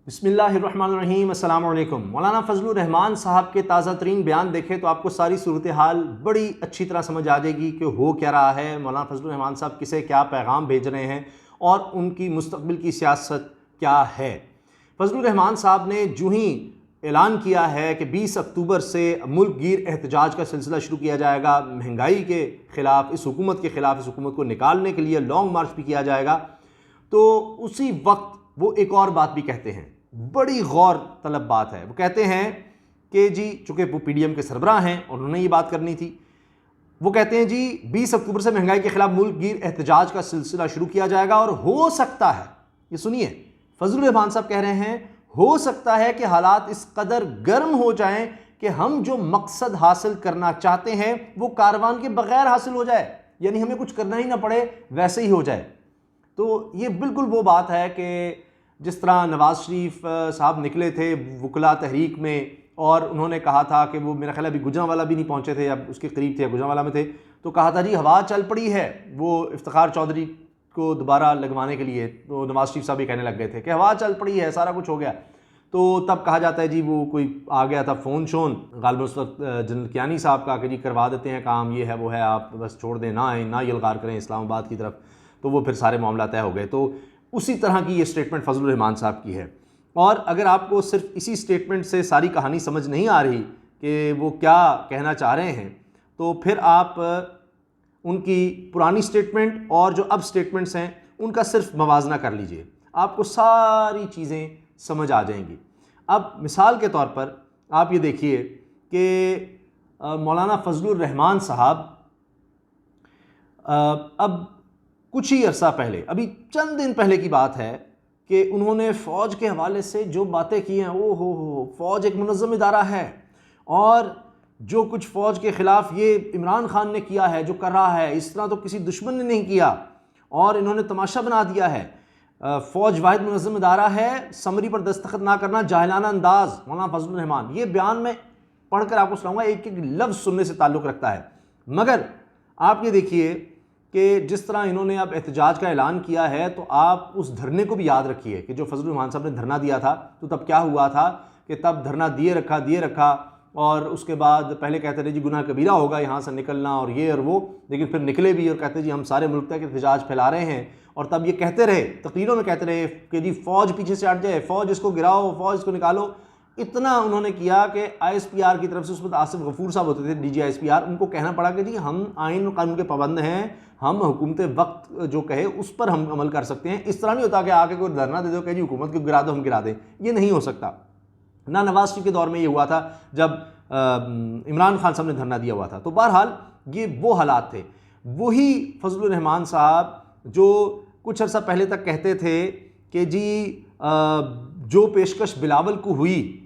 बिस्मिल्लाहिर्रहमानिर्रहीम अस्सलाम वालेकुम। मौलाना फजलुर रहमान साहब के ताज़ा तरीन बयान देखें तो आपको सारी सूरत हाल बड़ी अच्छी तरह समझ आ जाएगी कि हो क्या रहा है, मौलाना फजलुर रहमान साहब किसे क्या पैगाम भेज रहे हैं और उनकी मुस्तकबिल की सियासत क्या है। फजलुर रहमान साहब ने जूँ ही ऐलान किया है कि 20 अक्टूबर से मुल्क गिर एहतजाज का सिलसिला शुरू किया जाएगा, महंगाई के ख़िलाफ़, इस हुकूमत के ख़िलाफ़, इस हुकूमत को निकालने के लिए लॉन्ग मार्च भी किया जाएगा। तो उसी वक्त वो एक और बात भी कहते हैं, बड़ी गौर तलब बात है। वो कहते हैं कि जी, चूँकि वो पीडीएम के सरबराह हैं और उन्होंने ये बात करनी थी, वो कहते हैं जी 20 अक्टूबर से महंगाई के खिलाफ मुल्क गिर एहतजाज का सिलसिला शुरू किया जाएगा और हो सकता है, ये सुनिए, फजलुर रहमान साहब कह रहे हैं, हो सकता है कि हालात इस कदर गर्म हो जाएं कि हम जो मकसद हासिल करना चाहते हैं वो कारवान के बगैर हासिल हो जाए, यानी हमें कुछ करना ही ना पड़े, वैसे ही हो जाए। तो ये बिल्कुल वो बात है कि जिस तरह नवाज़ शरीफ साहब निकले थे वकला तहरीक में और उन्होंने कहा था कि वो, मेरा ख्याल अभी गुजरांवाला भी नहीं पहुंचे थे, अब उसके करीब थे, गुजरांवाला में थे, तो कहा था जी हवा चल पड़ी है वो इफ्तिखार चौधरी को दोबारा लगवाने के लिए। तो नवाज़ शरीफ साहब भी कहने लग गए थे कि हवा चल पड़ी है, सारा कुछ हो गया। तो तब कहा जाता है जी वो कोई आ गया था फ़ोन शोन गालिबन उस वक्त जनरल कियानी साहब का कि जी करवा देते हैं काम, ये है वो है, आप बस छोड़ दें, ना आए, ना यलगार करें इस्लामाबाद की तरफ। तो वो फिर सारे मामला तय हो गए। तो उसी तरह की ये स्टेटमेंट फजलुर रहमान साहब की है। और अगर आपको सिर्फ इसी स्टेटमेंट से सारी कहानी समझ नहीं आ रही कि वो क्या कहना चाह रहे हैं, तो फिर आप उनकी पुरानी स्टेटमेंट और जो अब स्टेटमेंट्स हैं उनका सिर्फ मवाजना कर लीजिए, आपको सारी चीज़ें समझ आ जाएंगी। अब मिसाल के तौर पर आप ये देखिए कि मौलाना फजलुर रहमान साहब अब कुछ ही अरसा पहले, अभी चंद दिन पहले की बात है, कि उन्होंने फ़ौज के हवाले से जो बातें की हैं, ओ हो, फ़ौज एक मुनज़्ज़म इदारा है और जो कुछ फ़ौज के ख़िलाफ़ ये इमरान खान ने किया है, जो कर रहा है, इस तरह तो किसी दुश्मन ने नहीं किया और इन्होंने तमाशा बना दिया है। फ़ौज वाहिद मुनज़्ज़म इदारा है, समरी पर दस्तखत ना करना जाहिलाना अंदाज़। मौलाना फजलुर रहमान, ये बयान में पढ़कर आपको सुनाऊंगा, एक एक लफ्ज़ सुनने से ताल्लुक़ रखता है। मगर आप ये देखिए कि जिस तरह इन्होंने अब एहतजाज का ऐलान किया है, तो आप उस धरने को भी याद रखिए कि जो फजलुर रहमान साहब ने धरना दिया था, तो तब क्या हुआ था कि तब धरना दिए रखा और उसके बाद पहले कहते रहे जी गुनाह कबीरा होगा यहाँ से निकलना और ये और वो, लेकिन फिर निकले भी और कहते जी हम सारे मुल्क तक एहतजाज फैला रहे हैं। और तब ये कहते रहे, तकरीरों में कहते रहे कि जी फ़ौज पीछे से हट जाए, फ़ौज इसको गिराओ, फ़ौज इसको निकालो। इतना उन्होंने किया कि ISPR की तरफ से, उसमें आसिफ गफूर साहब होते थे DG ISPR, उनको कहना पड़ा कि जी हम आइन और कानून के पाबंद हैं, हम हुकूमत वक्त जो कहे उस पर हम अमल कर सकते हैं। इस तरह नहीं होता कि आके कोई धरना दे दो कि जी हुकूमत को गिरा दो, हम गिरा दें, ये नहीं हो सकता। ना नवाज शरीफ के दौर में ये हुआ था जब इमरान खान साहब ने धरना दिया हुआ था। तो बहरहाल ये वो हालात थे। वही फजलुर रहमान साहब जो कुछ अर्सा पहले तक कहते थे कि जी जो पेशकश बिलावल को हुई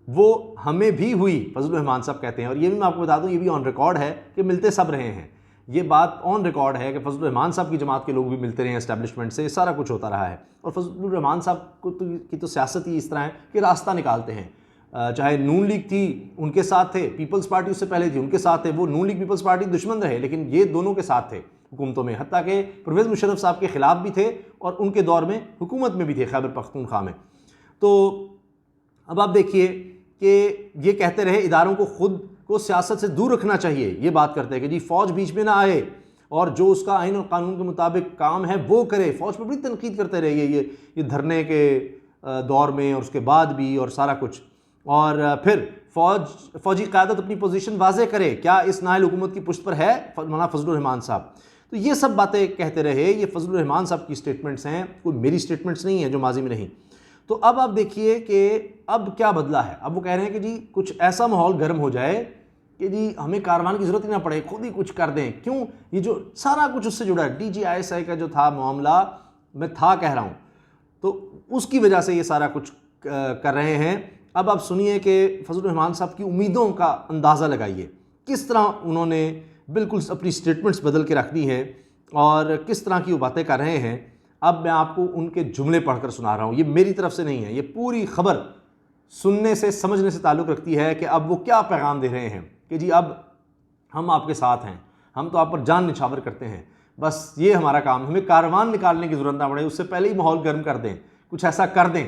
वो हमें भी हुई, फजलुर रहमान साहब कहते हैं। और ये भी मैं आपको बता दूं, ये भी ऑन रिकॉर्ड है कि मिलते सब रहे हैं। ये बात ऑन रिकॉर्ड है कि फजलुर रहमान साहब की जमात के लोग भी मिलते रहे हैं एस्टैब्लिशमेंट से, सारा कुछ होता रहा है। और फजलुर रहमान साहब की तो सियासत ही इस तरह है कि रास्ता निकालते हैं। चाहे नून लीग थी उनके साथ थे, पीपल्स पार्टी उससे पहले थी उनके साथ थे, वो नून लीग पीपल्स पार्टी दुश्मन रहे, लेकिन ये दोनों के साथ थे हुकूमतों में, हत्ता कि परवेज़ मुशर्रफ साहब के ख़िलाफ़ भी थे और उनके दौर में हुकूमत में भी थे, खैबर पख्तूनख्वा में। तो अब आप देखिए कि ये कहते रहे इदारों को खुद को सियासत से दूर रखना चाहिए। ये बात करते हैं कि जी फ़ौज बीच में ना आए और जो उसका आइन और कानून के मुताबिक काम है वो करे। फ़ौज पर बड़ी तनकीद करते रहे ये धरने के दौर में और उसके बाद भी और सारा कुछ। और फिर फ़ौजी क़यादत अपनी पोजीशन वाज़े करे, क्या इस नाअहल हुकूमत की पुश्त पर है मौलाना फजलुर रहमान साहब। तो ये सब बातें कहते रहे। ये फजलुर रहमान साहब की स्टेटमेंट्स हैं, कोई मेरी स्टेटमेंट्स नहीं हैं जो माजी में नहीं। तो अब आप देखिए कि अब क्या बदला है। अब वो कह रहे हैं कि जी कुछ ऐसा माहौल गर्म हो जाए कि जी हमें कारवान की ज़रूरत ही ना पड़े, खुद ही कुछ कर दें। क्यों, ये जो सारा कुछ उससे जुड़ा है, DG ISI का जो था मामला, मैं कह रहा हूँ, तो उसकी वजह से ये सारा कुछ कर रहे हैं। अब आप सुनिए कि फजलुर रहमान साहब की उम्मीदों का अंदाज़ा लगाइए, किस तरह उन्होंने बिल्कुल अपनी स्टेटमेंट्स बदल के रख दी हैं और किस तरह की वो बातें कर रहे हैं। अब मैं आपको उनके जुमले पढ़कर सुना रहा हूँ, ये मेरी तरफ से नहीं है, ये पूरी खबर सुनने से समझने से ताल्लुक़ रखती है कि अब वो क्या पैगाम दे रहे हैं कि जी अब हम आपके साथ हैं, हम तो आप पर जान निछावर करते हैं, बस ये हमारा काम, हमें कारवान निकालने की ज़रूरत ना पड़े, उससे पहले ही माहौल गर्म कर दें, कुछ ऐसा कर दें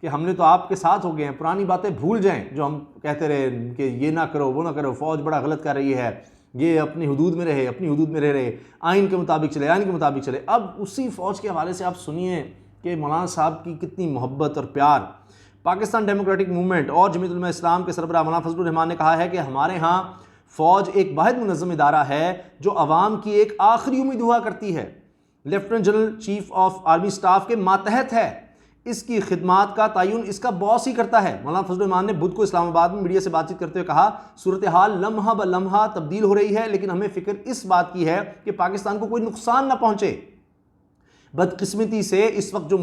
कि हमने तो आपके साथ हो गए हैं, पुरानी बातें भूल जाएं जो हम कहते रहे कि ये ना करो वो ना करो, फ़ौज बड़ा गलत कर रही है, ये अपनी हदूद में रहे, अपनी हदूद में रहे, आइन के मुताबिक चले, आइन के मुताबिक चले। अब उसी फ़ौज के हवाले से आप सुनिए कि मौलाना साहब की कितनी मोहब्बत और प्यार। पाकिस्तान डेमोक्रेटिक मूवमेंट और जमीयत उलमा इस्लाम के सरबराह मौलाना फजलुर रहमान ने कहा है कि हमारे यहाँ फ़ौज एक वाहिद मुनज़्ज़म इदारा है जो अवाम की एक आखिरी उम्मीद हुआ करती है। Lieutenant general chief of army staff के मातहत है, इसकी खिदमात का तयन इसका बॉस ही करता है। मौलाना फजलुर रहमान ने बुध को इस्लामाबाद में मीडिया से बातचीत करते हुए कहा, सूरत हाल लम्हा ब लम्हा तब्दील हो रही है, लेकिन हमें फ़िक्र इस बात की है कि पाकिस्तान को कोई नुकसान ना पहुँचे। बदकिस्मती से इस वक्त जो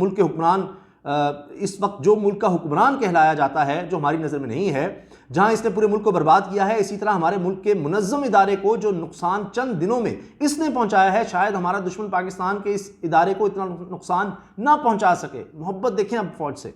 मुल्क का हुक्मरान कहलाया जाता है, जो हमारी नज़र में नहीं है, जहां इसने पूरे मुल्क को बर्बाद किया है, इसी तरह हमारे मुल्क के मुनज़्ज़म इदारे को जो नुकसान चंद दिनों में इसने पहुंचाया है, शायद हमारा दुश्मन पाकिस्तान के इस इदारे को इतना नुकसान ना पहुंचा सके। मोहब्बत देखें अब फौज से।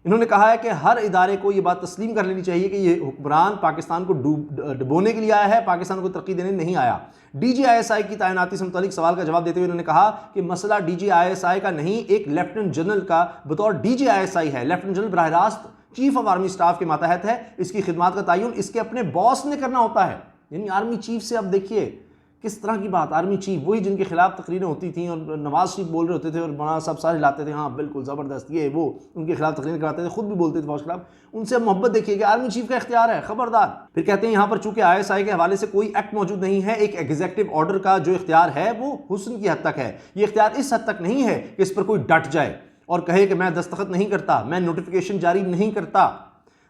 इन्होंने कहा है कि हर इदारे को यह बात तस्लीम कर लेनी चाहिए कि यह हुक्मरान पाकिस्तान को डुबोने के लिए आया है, पाकिस्तान को तरक्की देने नहीं आया। DGISI की तैनाती से मुतालिक सवाल का जवाब देते हुए उन्होंने कहा कि मसला DGISI का नहीं, एक लेफ्टिनेंट जनरल का बतौर DGISI है। लेफ्टिनेंट जनरल बराह रास्त चीफ ऑफ आर्मी स्टाफ के मातहत है, इसकी खिदमात का तयन इसके अपने बॉस ने करना होता है। यानी आर्मी चीफ से अब देखिए किस तरह की बात। आर्मी चीफ वही जिनके खिलाफ तकरीरें होती थी और नवाज शरीफ बोल रहे होते थे और मौलाना साहब सारे लाते थे, हाँ बिल्कुल ज़बरदस्त, ये वो उनके खिलाफ तकरीरें कराते थे, खुद भी बोलते थे फौज के खिलाफ। उनसे मोहब्बत देखिए कि आर्मी चीफ का इख्तियार है, खबरदार। फिर कहते हैं यहाँ पर चूंकि ISI के हवाले से कोई एक्ट मौजूद नहीं है, एक एग्जीक्यूटिव ऑर्डर का जो इख्तियार है वो हुस्न की हद तक है। ये इख्तियार इस हद तक नहीं है कि इस पर कोई डट जाए और कहे कि मैं दस्तखत नहीं करता, मैं नोटिफिकेशन जारी नहीं करता।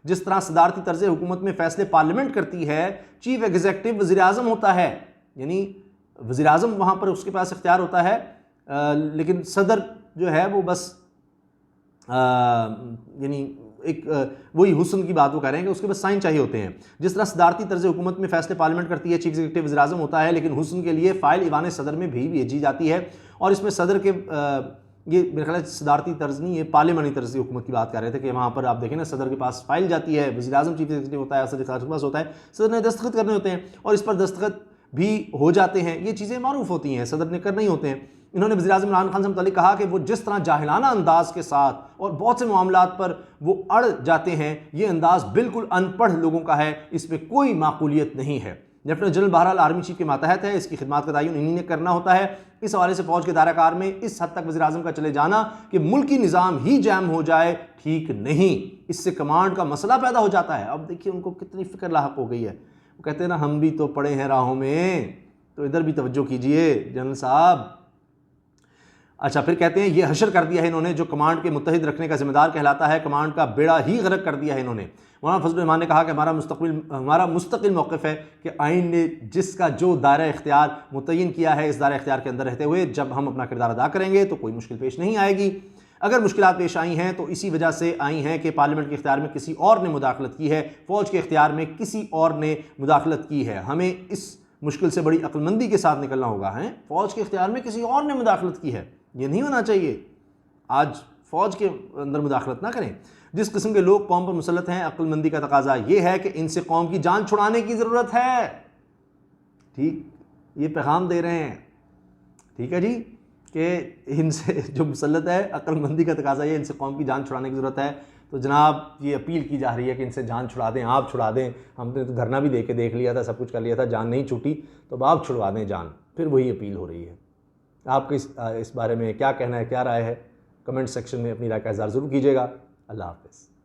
जिस तरह सदारती तर्ज हुकूमत में फैसले पार्लियामेंट करती है, चीफ एग्जीक्यूटिव वज़ीर आज़म होता है, यानी वज़ीर आज़म वहाँ पर उसके पास इख्तियार होता है, लेकिन सदर जो है वो बस यानी एक वही हुस्न की बात वो कह रहे हैं कि उसके बस साइन चाहिए होते हैं। जिस तरह सदारती तर्ज हुकूमत में फैसले पार्लियामेंट करती है, चीफ एग्जीक्यूटिव वज़ीर आज़म होता है, लेकिन हुस्न के लिए फ़ाइल ईवान सदर में भी भेजी जाती है। और इसमें सदर के ये मेरे ख्याल सदारती तर्ज नहीं, ये पार्लियामानी तर्ज की हुकूमत की बात कर रहे थे कि वहाँ पर आप देखें ना, सदर के पास फाइल जाती है, वज़ीर आज़म चीफ एग्जीक्यूटिव होता है, सदर के पास होता है, सदर ने दस्तखत करने होते हैं और इस पर दस्तखत भी हो जाते हैं। ये चीज़ें मारूफ होती हैं, सदर ने करने ही होते हैं। इन्होंने वज़ीर आज़म इमरान खान से मुतालिक कहा कि वो जिस तरह जाहिलाना अंदाज के साथ और बहुत से मामलात पर वो अड़ जाते हैं, ये अंदाज़ बिल्कुल अनपढ़ लोगों का है, इसमें कोई माकूलियत नहीं है। लेफ्टिनेंट जनरल बहरहाल आर्मी चीफ के मातहत है, इसकी खिदमात का तयन इन्हीं ने करना होता है। इस हवाले से फौज के दायराकार में इस हद तक वज़ीर आज़म का चले जाना कि मुल्की निज़ाम ही जैम हो जाए, ठीक नहीं। इससे कमांड का मसला पैदा हो जाता है। अब देखिए उनको कितनी फ़िक्र लाहक हो गई है। वो कहते हैं ना, हम भी तो पड़े हैं राहों में, तो इधर भी तवज्जो कीजिए जनरल साहब। अच्छा, फिर कहते हैं ये हशर कर दिया है इन्होंने जो कमांड के मुत्तहिद रखने का जिम्मेदार कहलाता है, कमांड का बेड़ा ही गर्क कर दिया है इन्होंने। मौलाना फजलुर रहमान ने कहा कि हमारा मुस्तकिल मौक़िफ़ है कि आइन ने जिसका जो दायरा इख्तियार मुतय्यन किया है, इस दायरा इख्तियार के अंदर रहते हुए जब हम अपना किरदार अदा करेंगे तो कोई मुश्किल पेश नहीं आएगी। अगर मुश्किलात पेश आई हैं तो इसी वजह से आई हैं कि पार्लियामेंट के इख्तियार में किसी और ने मुदाखलत की है, फ़ौज के इख्तियार में किसी और ने मुदाखलत की है। हमें इस मुश्किल से बड़ी अक्लमंदी के साथ निकलना होगा। हैं, फ़ौज के इख्तियार में किसी और ने मुदाखलत की है, ये नहीं होना चाहिए। आज फ़ौज के अंदर मुदाखलत ना करें। जिस किस्म के लोग कौम पर मुसल्लत हैं, अक्लमंदी का तकाजा ये है कि इनसे कौम की जान छुड़ाने की ज़रूरत है। ठीक, ये पैगाम दे रहे हैं, ठीक है जी, कि इनसे जो मुसल्लत है, अक्लमंदी का तकाजा ये, इनसे कौम की जान छुड़ाने की ज़रूरत है। तो जनाब ये अपील की जा रही है कि इनसे जान छुड़ा दें, आप छुड़ा दें। हमने तो धरना भी दे के देख लिया था, सब कुछ कर लिया था, जान नहीं छूटी, तो अब आप छुड़वा दें जान। फिर वही अपील हो रही है। आपके इस बारे में क्या कहना है, क्या राय है, कमेंट सेक्शन में अपनी राय का इज़हार ज़रूर कीजिएगा। अल्लाह हाफ़िज़।